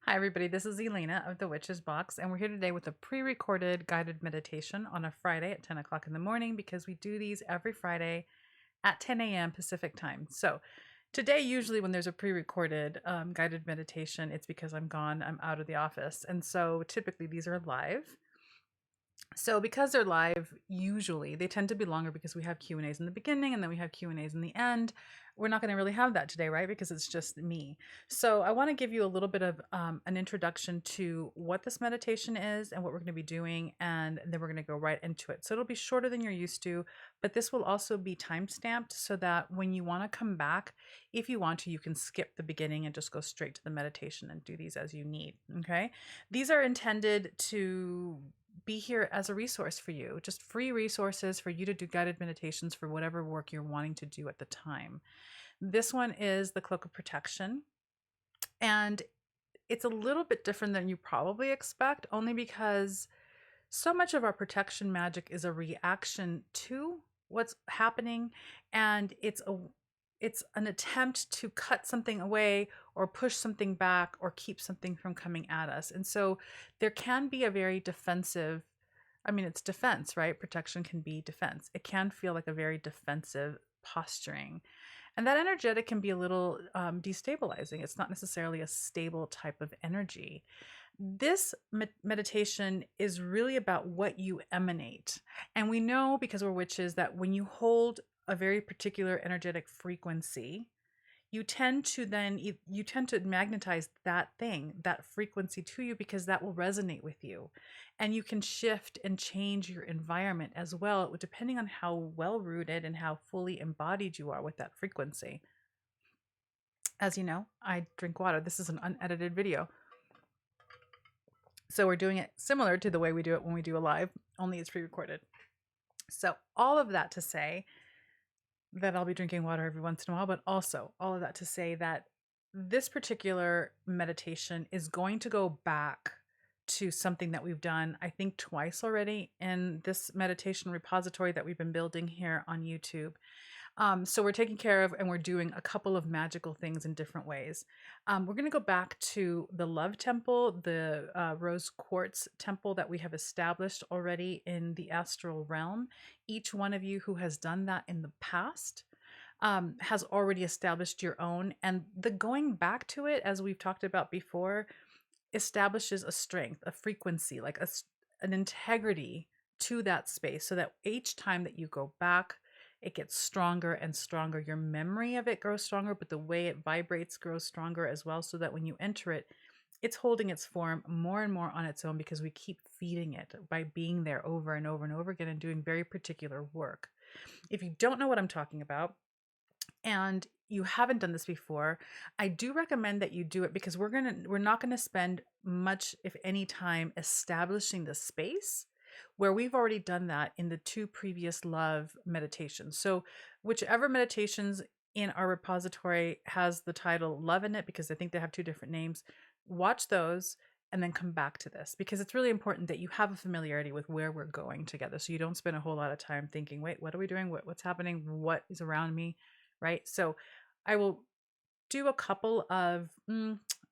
Hi, everybody. This is Elena of the Witch's Box, and we're here today with a pre recorded guided meditation on a Friday at 10 o'clock in the morning because we do these every Friday at 10 a.m. Pacific time. So, today, usually when there's a pre recorded guided meditation, it's because I'm gone, I'm out of the office. And so, typically, these are live. So because they're live, usually they tend to be longer because we have Q&As in the beginning and then we have Q&As in the end. We're not going to really have that today, right? Because it's just me. So I want to give you a little bit of an introduction to what this meditation is and what we're going to be doing, and then we're going to go right into it. So it'll be shorter than you're used to, but this will also be time stamped so that when you want to come back, if you want to, you can skip the beginning and just go straight to the meditation and do these as you need. Okay. These are intended to be here as a resource for you, just free resources for you to do guided meditations for whatever work you're wanting to do at the time. This one is the Cloak of Protection, and it's a little bit different than you probably expect, only because so much of our protection magic is a reaction to what's happening, and it's an attempt to cut something away or push something back or keep something from coming at us. And so there can be a very defensive, I mean, it's defense, right? Protection can be defense. It can feel like a very defensive posturing. And that energetic can be a little destabilizing. It's not necessarily a stable type of energy. This meditation is really about what you emanate. And we know, because we're witches, that when you hold a very particular energetic frequency, you tend to magnetize that thing, that frequency to you, because that will resonate with you. And you can shift and change your environment as well, depending on how well rooted and how fully embodied you are with that frequency. As you know, I drink water. This is an unedited video. So we're doing it similar to the way we do it when we do a live, only it's pre-recorded. So all of that to say that I'll be drinking water every once in a while, but also all of that to say that this particular meditation is going to go back to something that we've done, I think, twice already in this meditation repository that we've been building here on YouTube. So we're taking care of and we're doing a couple of magical things in different ways. We're going to go back to the love temple, the rose quartz temple that we have established already in the astral realm. Each one of you who has done that in the past has already established your own. And the going back to it, as we've talked about before, establishes a strength, a frequency, like an integrity to that space, so that each time that you go back, it gets stronger and stronger. Your memory of it grows stronger, but the way it vibrates grows stronger as well, so that when you enter it, it's holding its form more and more on its own, because we keep feeding it by being there over and over and over again and doing very particular work. If you don't know what I'm talking about, and you haven't done this before, I do recommend that you do it, because we're not going to spend much, if any, time establishing the space, where we've already done that in the two previous love meditations. So whichever meditations in our repository has the title love in it, because I think they have two different names, watch those and then come back to this, because it's really important that you have a familiarity with where we're going together, so you don't spend a whole lot of time thinking, wait, what are we doing? What's happening? What is around me? Right? So I will do a couple of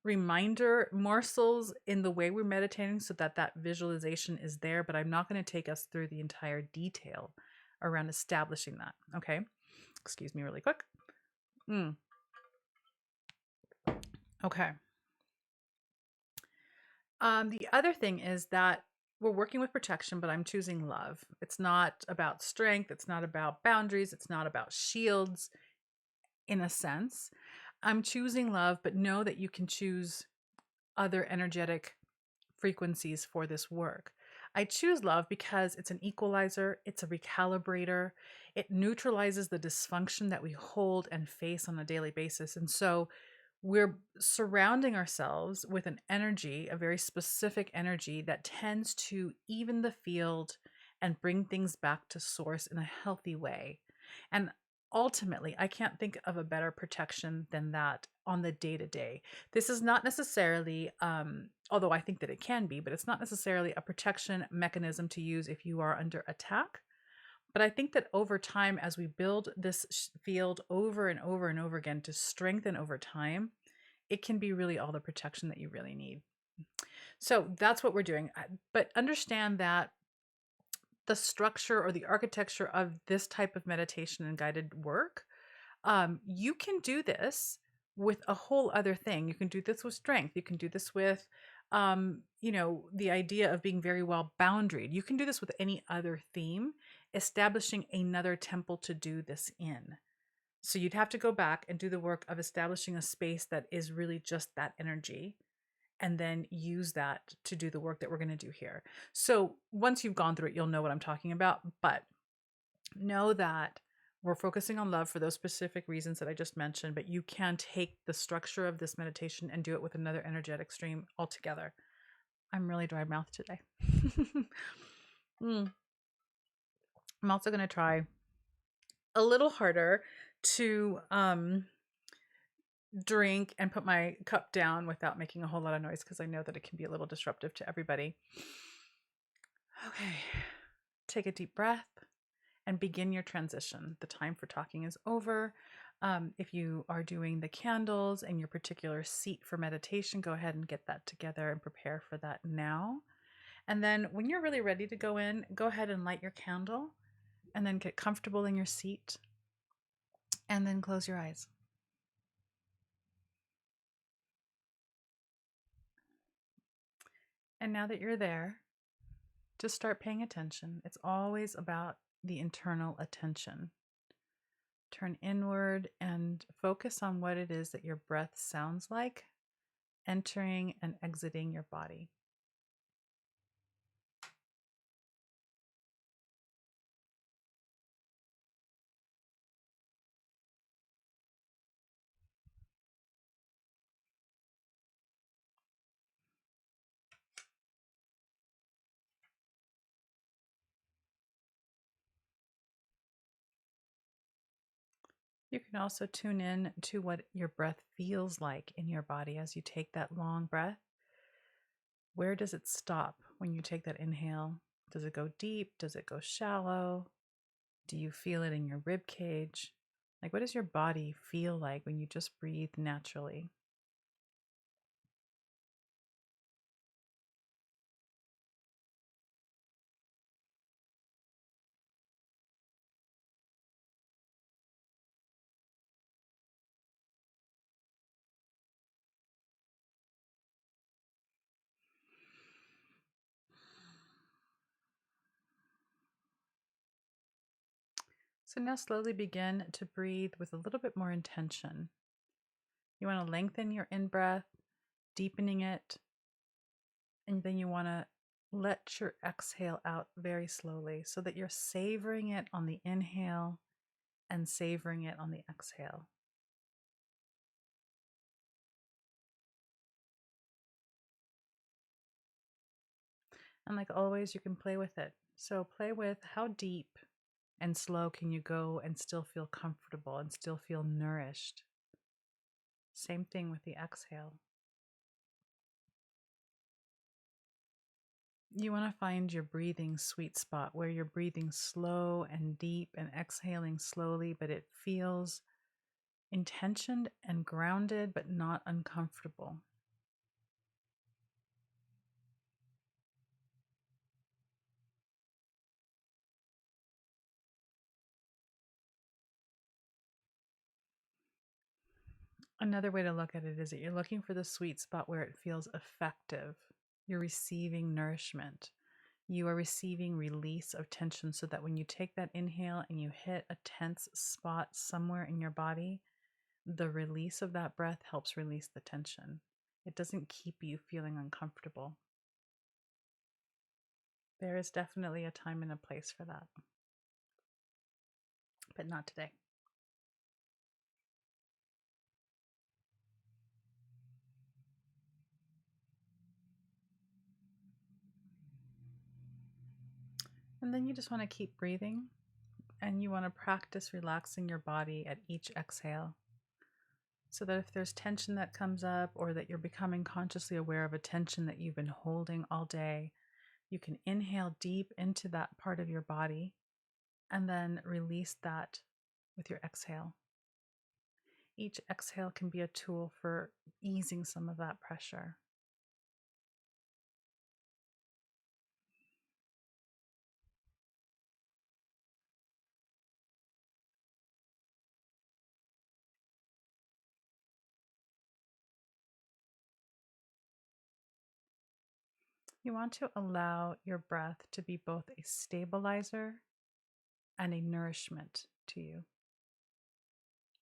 reminder morsels in the way we're meditating, so that that visualization is there, but I'm not going to take us through the entire detail around establishing that. Okay. Excuse me really quick. Okay. The other thing is that we're working with protection, but I'm choosing love. It's not about strength. It's not about boundaries. It's not about shields, in a sense. I'm choosing love, but know that you can choose other energetic frequencies for this work. I choose love because it's an equalizer, it's a recalibrator, it neutralizes the dysfunction that we hold and face on a daily basis. And so we're surrounding ourselves with an energy, a very specific energy that tends to even the field and bring things back to source in a healthy way. And ultimately, I can't think of a better protection than that on the day to day. This is not necessarily, although I think that it can be, but it's not necessarily a protection mechanism to use if you are under attack. But I think that over time, as we build this field over and over and over again to strengthen over time, it can be really all the protection that you really need. So that's what we're doing. But understand that the structure or the architecture of this type of meditation and guided work, you can do this with a whole other thing. You can do this with strength. You can do this with, the idea of being very well boundaried. You can do this with any other theme, establishing another temple to do this in. So you'd have to go back and do the work of establishing a space that is really just that energy, and then use that to do the work that we're going to do here. So once you've gone through it, you'll know what I'm talking about. But know that we're focusing on love for those specific reasons that I just mentioned, but you can take the structure of this meditation and do it with another energetic stream altogether. I'm really dry mouthed today. I'm also going to try a little harder to drink and put my cup down without making a whole lot of noise, because I know that it can be a little disruptive to everybody. Okay, take a deep breath and begin your transition. The time for talking is over. If you are doing the candles and your particular seat for meditation, go ahead and get that together and prepare for that now. And then when you're really ready to go in, go ahead and light your candle and then get comfortable in your seat and then close your eyes. And now that you're there, just start paying attention. It's always about the internal attention. Turn inward and focus on what it is that your breath sounds like, entering and exiting your body. You can also tune in to what your breath feels like in your body as you take that long breath. Where does it stop when you take that inhale? Does it go deep? Does it go shallow? Do you feel it in your rib cage? Like, what does your body feel like when you just breathe naturally? So now slowly begin to breathe with a little bit more intention. You want to lengthen your in-breath, deepening it, and then you want to let your exhale out very slowly so that you're savoring it on the inhale and savoring it on the exhale. And like always, you can play with it. So play with how deep and slow can you go and still feel comfortable and still feel nourished. Same thing with the exhale. You want to find your breathing sweet spot where you're breathing slow and deep and exhaling slowly, but it feels intentioned and grounded, but not uncomfortable. Another way to look at it is that you're looking for the sweet spot where it feels effective. You're receiving nourishment. You are receiving release of tension so that when you take that inhale and you hit a tense spot somewhere in your body, the release of that breath helps release the tension. It doesn't keep you feeling uncomfortable. There is definitely a time and a place for that, but not today. And then you just want to keep breathing, and you want to practice relaxing your body at each exhale so that if there's tension that comes up or that you're becoming consciously aware of a tension that you've been holding all day, you can inhale deep into that part of your body and then release that with your exhale. Each exhale can be a tool for easing some of that pressure. You want to allow your breath to be both a stabilizer and a nourishment to you.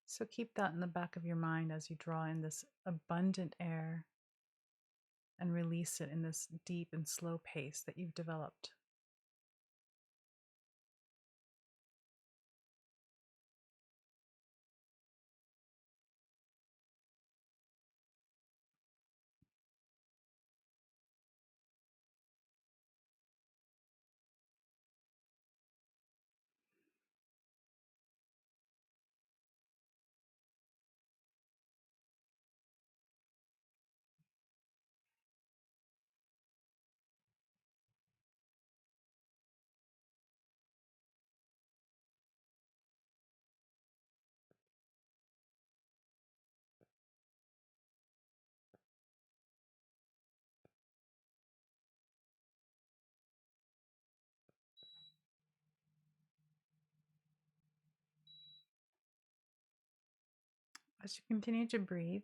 So keep that in the back of your mind as you draw in this abundant air and release it in this deep and slow pace that you've developed. As you continue to breathe,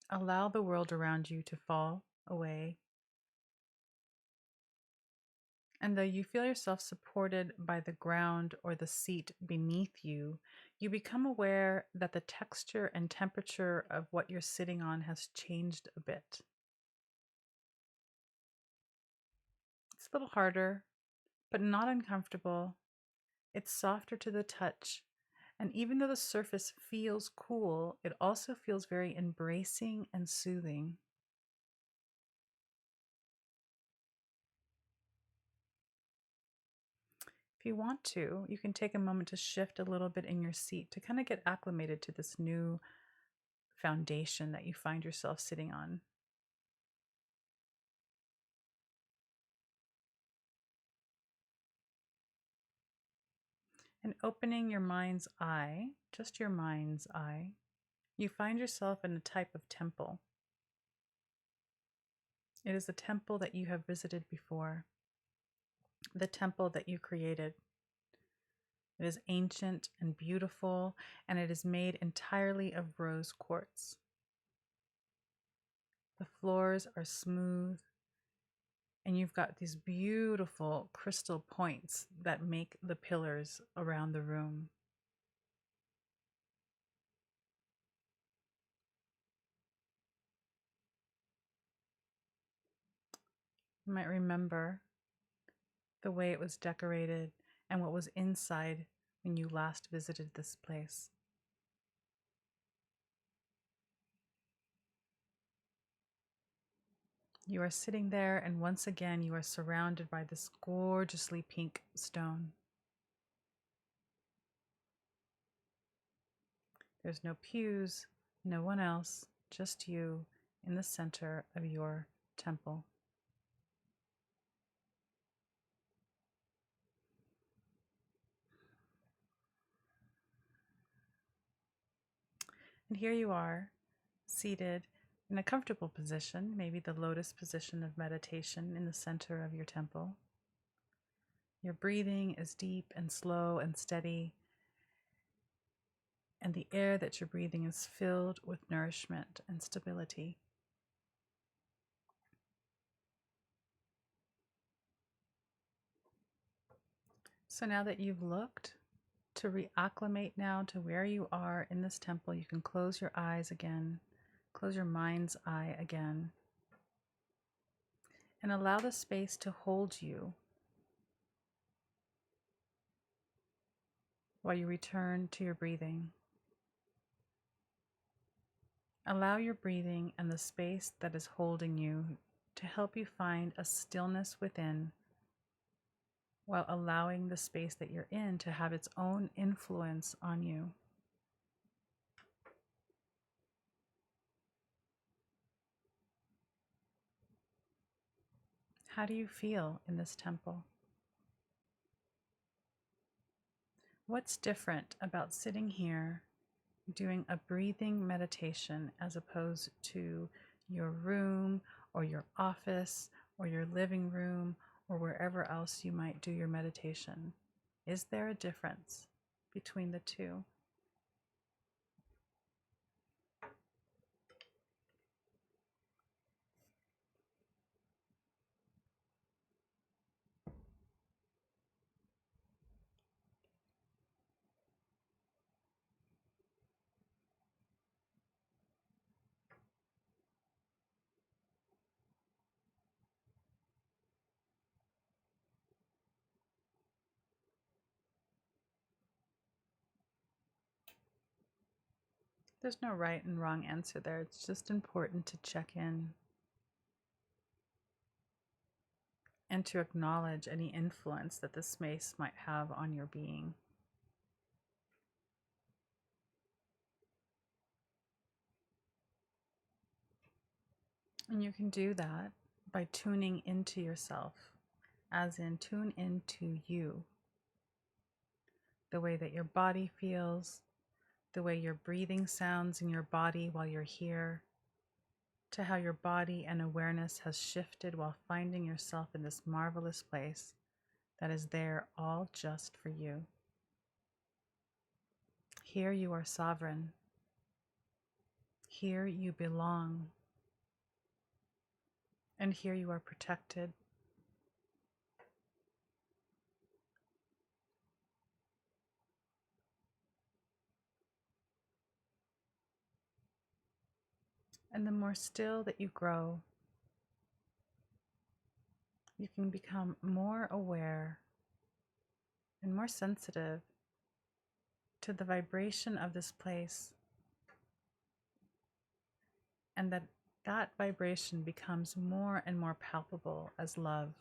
allow the world around you to fall away. And though you feel yourself supported by the ground or the seat beneath you, you become aware that the texture and temperature of what you're sitting on has changed a bit. It's a little harder, but not uncomfortable. It's softer to the touch. And even though the surface feels cool, it also feels very embracing and soothing. If you want to, you can take a moment to shift a little bit in your seat to kind of get acclimated to this new foundation that you find yourself sitting on. And opening your mind's eye, just your mind's eye, you find yourself in a type of temple. It is a temple that you have visited before, the temple that you created. It is ancient and beautiful, and it is made entirely of rose quartz. The floors are smooth, and you've got these beautiful crystal points that make the pillars around the room. You might remember the way it was decorated and what was inside when you last visited this place. You are sitting there, and once again, you are surrounded by this gorgeously pink stone. There's no pews, no one else, just you in the center of your temple. And here you are, seated in a comfortable position, maybe the lotus position of meditation in the center of your temple. Your breathing is deep and slow and steady, and the air that you're breathing is filled with nourishment and stability. So now that you've looked to reacclimate now to where you are in this temple, you can close your eyes again, close your mind's eye again, and allow the space to hold you while you return to your breathing. Allow your breathing and the space that is holding you to help you find a stillness within, while allowing the space that you're in to have its own influence on you. How do you feel in this temple? What's different about sitting here doing a breathing meditation as opposed to your room or your office or your living room or wherever else you might do your meditation? Is there a difference between the two? There's no right and wrong answer there. It's just important to check in and to acknowledge any influence that the space might have on your being. And you can do that by tuning into yourself, as in tune into you, the way that your body feels, the way your breathing sounds in your body while you're here, to how your body and awareness has shifted while finding yourself in this marvelous place that is there all just for you. Here you are sovereign. Here you belong. And here you are protected. And the more still that you grow, you can become more aware and more sensitive to the vibration of this place, and that vibration becomes more and more palpable as love.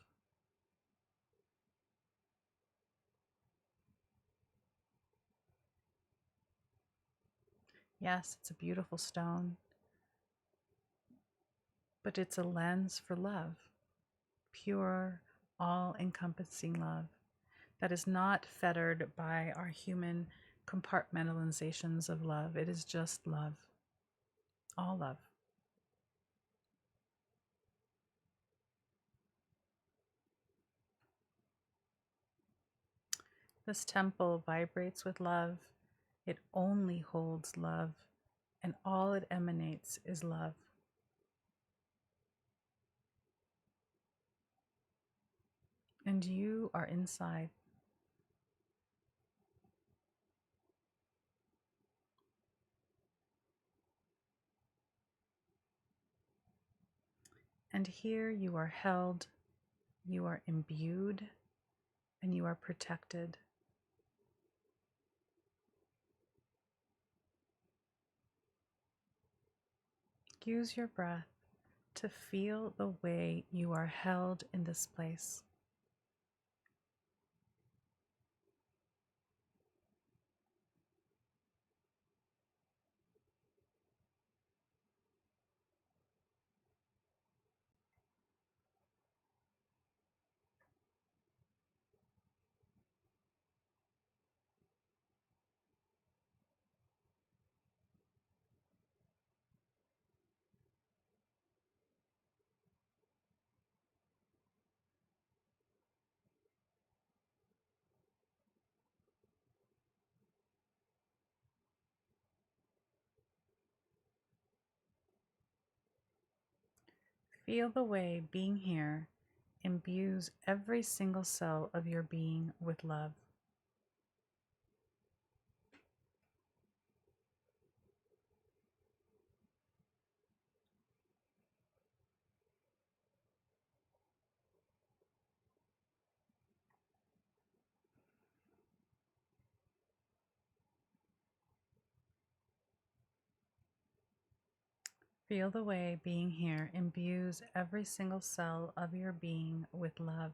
Yes, it's a beautiful stone, but it's a lens for love, pure, all-encompassing love that is not fettered by our human compartmentalizations of love. It is just love, all love. This temple vibrates with love. It only holds love, and all it emanates is love. And you are inside. And here you are held, you are imbued, and you are protected. Use your breath to feel the way you are held in this place. Feel the way being here imbues every single cell of your being with love. Feel the way being here imbues every single cell of your being with love.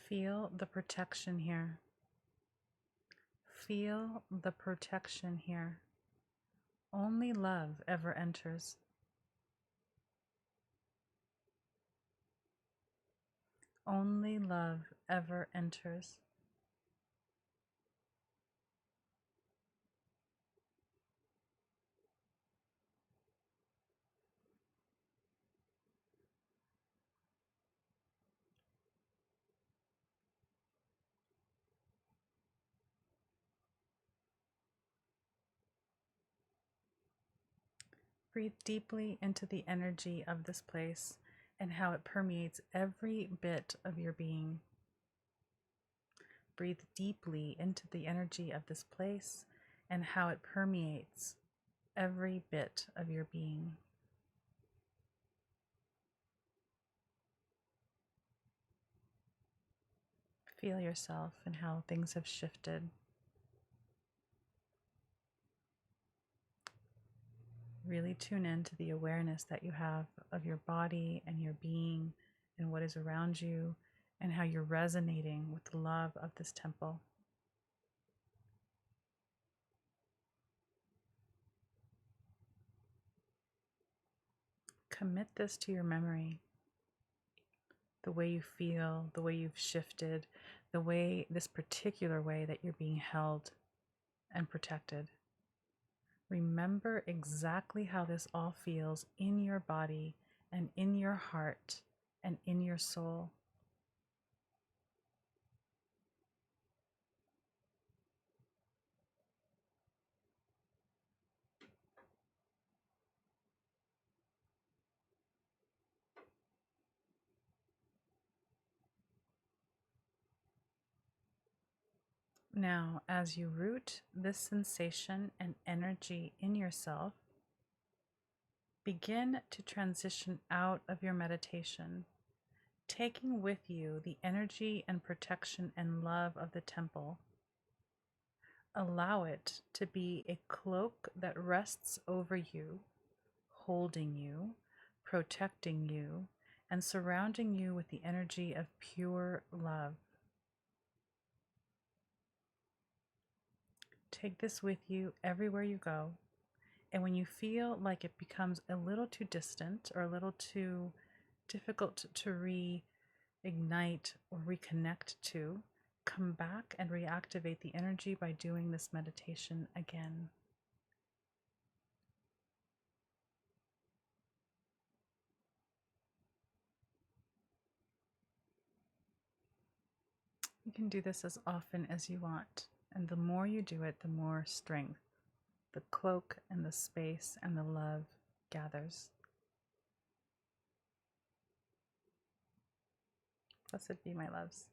Feel the protection here. Feel the protection here. Only love ever enters. Only love ever enters. Breathe deeply into the energy of this place and how it permeates every bit of your being. Breathe deeply into the energy of this place and how it permeates every bit of your being. Feel yourself and how things have shifted. Really tune into the awareness that you have of your body and your being and what is around you and how you're resonating with the love of this temple. Commit this to your memory. The way you feel, the way you've shifted, this particular way that you're being held and protected. Remember exactly how this all feels in your body and in your heart and in your soul. Now, as you root this sensation and energy in yourself, begin to transition out of your meditation, taking with you the energy and protection and love of the temple. Allow it to be a cloak that rests over you, holding you, protecting you, and surrounding you with the energy of pure love. Take this with you everywhere you go. And when you feel like it becomes a little too distant or a little too difficult to reignite or reconnect to, come back and reactivate the energy by doing this meditation again. You can do this as often as you want, and the more you do it, the more strength, the cloak and the space and the love gathers. Blessed be, my loves.